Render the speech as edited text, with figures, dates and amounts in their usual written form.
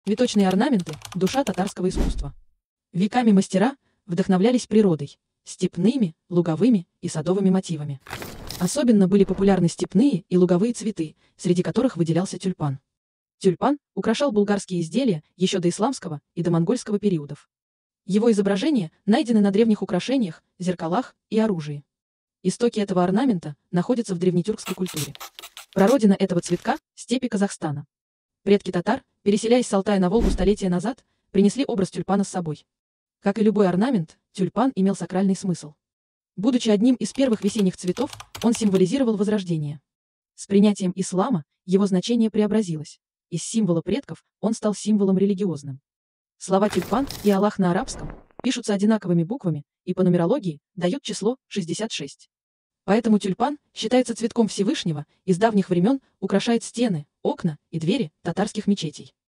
Цветочные орнаменты – душа татарского искусства. Веками мастера вдохновлялись природой, степными, луговыми и садовыми мотивами. Особенно были популярны степные и луговые цветы, среди которых выделялся тюльпан. Тюльпан украшал булгарские изделия еще до исламского и до монгольского периодов. Его изображения найдены на древних украшениях, зеркалах и оружии. Истоки этого орнамента находятся в древнетюркской культуре. Прародина этого цветка – степи Казахстана. Предки татар, переселяясь с Алтая на Волгу столетия назад, принесли образ тюльпана с собой. Как и любой орнамент, тюльпан имел сакральный смысл. Будучи одним из первых весенних цветов, он символизировал возрождение. С принятием ислама его значение преобразилось. Из символа предков он стал символом религиозным. Слова «тюльпан» и «Аллах» на арабском пишутся одинаковыми буквами и по нумерологии дают число 66. Поэтому тюльпан считается цветком Всевышнего и с давних времен украшает стены, окна и двери татарских мечетей.